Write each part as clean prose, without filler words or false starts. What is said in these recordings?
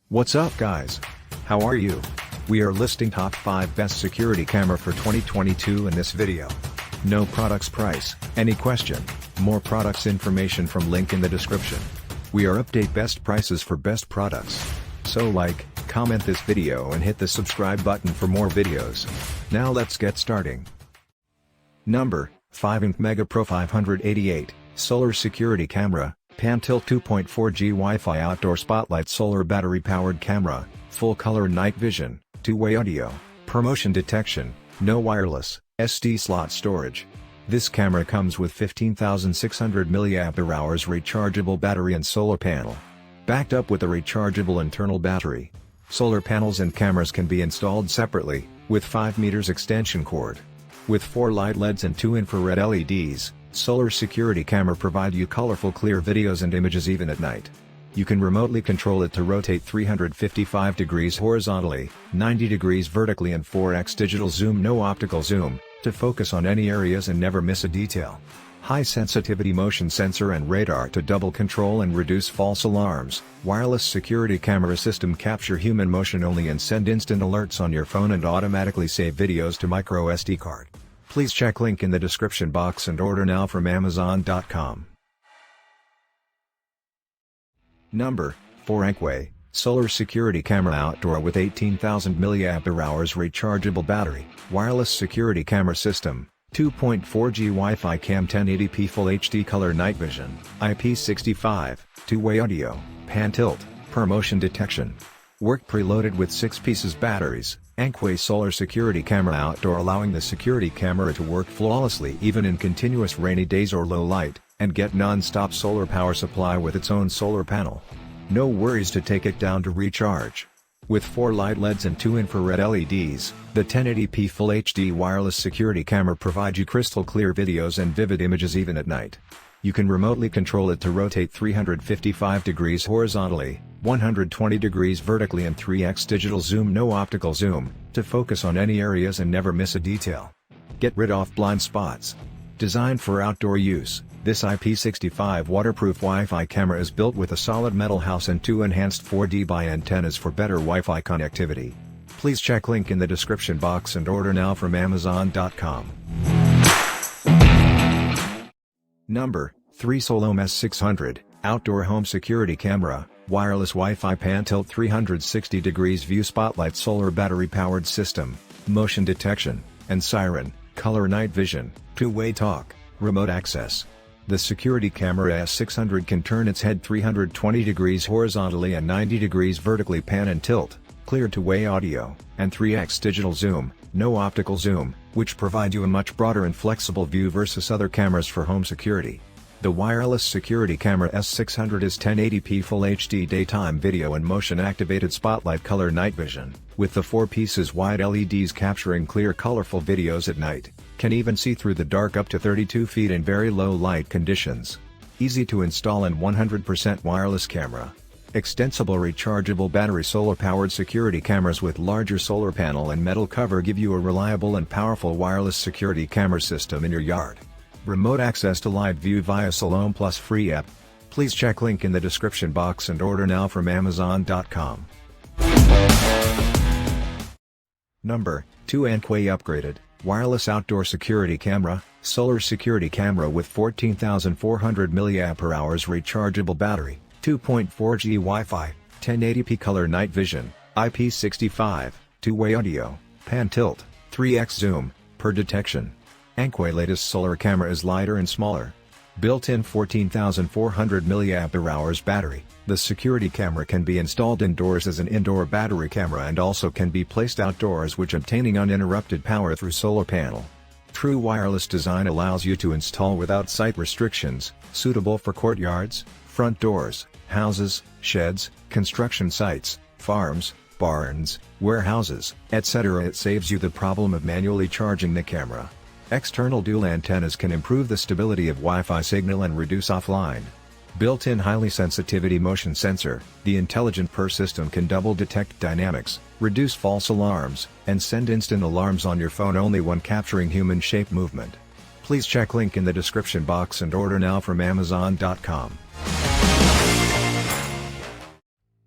What's up guys? How are you? We are listing top 5 best security camera for 2022 in this video. No products price, any question, more products information from link in the description. We are update best prices for best products. So like, comment this video and hit the subscribe button for more videos. Now let's get starting. Number 5 Ankway Pro 588, Solar Security Camera, Pan Tilt 2.4G Wi-Fi Outdoor Spotlight Solar Battery Powered Camera, Full Color Night Vision, Two-Way Audio, Promotion Detection, No Wireless, SD Slot Storage. This camera comes with 15,600 mAh rechargeable battery and solar panel. Backed up with a rechargeable internal battery. Solar panels and cameras can be installed separately, with 5 meters extension cord. With 4 light LEDs and 2 infrared LEDs, Solar Security Camera provide you colorful clear videos and images even at night. You can remotely control it to rotate 355 degrees horizontally, 90 degrees vertically and 4x digital zoom no optical zoom, to focus on any areas and never miss a detail. High sensitivity motion sensor and radar to double control and reduce false alarms. Wireless security camera system capture human motion only and send instant alerts on your phone and automatically save videos to micro SD card. Please check link in the description box and order now from Amazon.com. Number 4 Ankway, Solar Security Camera Outdoor with 18,000 mAh rechargeable battery, Wireless Security Camera System, 2.4G Wi-Fi Cam 1080p Full HD Color Night Vision, IP65, Two-Way Audio, Pan Tilt, Promotion Detection. Work preloaded with 6 pieces batteries. Ankway Solar Security Camera Outdoor allowing the security camera to work flawlessly even in continuous rainy days or low light, and get non-stop solar power supply with its own solar panel. No worries to take it down to recharge. With 4 light LEDs and 2 infrared LEDs, the 1080p Full HD wireless security camera provides you crystal clear videos and vivid images even at night. You can remotely control it to rotate 355 degrees horizontally, 120 degrees vertically and 3x digital zoom no optical zoom, to focus on any areas and never miss a detail. Get rid of blind spots. Designed for outdoor use, this IP65 waterproof Wi-Fi camera is built with a solid metal house and 2 enhanced 4dBi antennas for better Wi-Fi connectivity. Please check link in the description box and order now from Amazon.com. Number 3 Soliom S600, Outdoor Home Security Camera, Wireless Wi-Fi Pan Tilt 360 degrees View Spotlight Solar Battery Powered System, Motion Detection, and Siren, Color Night Vision, Two-Way Talk, Remote Access. The security camera S600 can turn its head 320 degrees horizontally and 90 degrees vertically pan and tilt, clear two-way audio, and 3x digital zoom, no optical zoom, which provide you a much broader and flexible view versus other cameras for home security. The wireless security camera S600 is 1080p Full HD daytime video and motion activated spotlight color night vision, with the 4 pieces wide LEDs capturing clear colorful videos at night, can even see through the dark up to 32 feet in very low light conditions. Easy to install and 100% wireless camera. Extensible rechargeable battery solar powered security cameras with larger solar panel and metal cover give you a reliable and powerful wireless security camera system in your yard. Remote access to live view via Soliom Plus free app. Please check link in the description box and order now from Amazon.com. Number 2 Ankway Upgraded, Wireless Outdoor Security Camera, Solar Security Camera with 14,400 mAh rechargeable battery, 2.4G Wi-Fi, 1080p Color Night Vision, IP65, Two-Way Audio, Pan Tilt, 3x Zoom, per detection. Ankway latest solar camera is lighter and smaller. Built-in 14,400 mAh battery, the security camera can be installed indoors as an indoor battery camera and also can be placed outdoors which obtaining uninterrupted power through solar panel. True wireless design allows you to install without site restrictions, suitable for courtyards, front doors, houses, sheds, construction sites, farms, barns, warehouses, etc. It saves you the problem of manually charging the camera. External dual antennas can improve the stability of Wi-Fi signal and reduce offline. Built-in highly sensitivity motion sensor, the intelligent PER system can double detect dynamics, reduce false alarms, and send instant alarms on your phone only when capturing human shape movement. Please check link in the description box and order now from Amazon.com.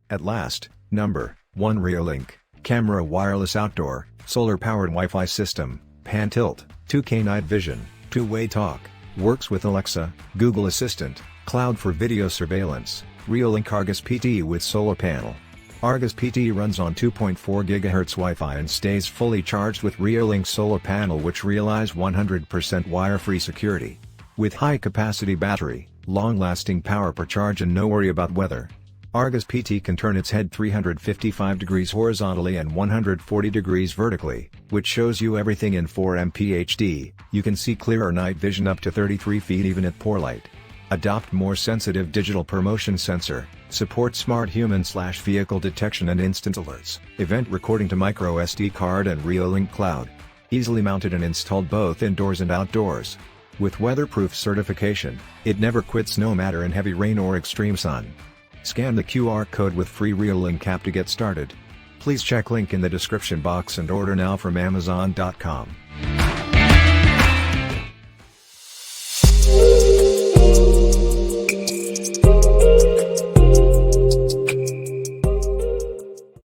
At last, Number 1 Reolink, Camera Wireless Outdoor, Solar-Powered Wi-Fi System, Pan Tilt, 2K Night Vision, Two-Way Talk, works with Alexa, Google Assistant, Cloud for Video Surveillance, Reolink Argus PT with Solar Panel. Argus PT runs on 2.4 GHz Wi-Fi and stays fully charged with Reolink Solar Panel, which realize 100% wire-free security. With high-capacity battery, long-lasting power per charge and no worry about weather. Argus PT can turn its head 355 degrees horizontally and 140 degrees vertically, which shows you everything in 4MP HD. You can see clearer night vision up to 33 feet even at poor light. Adopt more sensitive digital ProMotion sensor, support smart human/vehicle detection and instant alerts, event recording to micro SD card and Reolink Cloud. Easily mounted and installed both indoors and outdoors. With weatherproof certification, it never quits no matter in heavy rain or extreme sun. Scan the QR code with free Reolink app to get started. Please check link in the description box and order now from Amazon.com.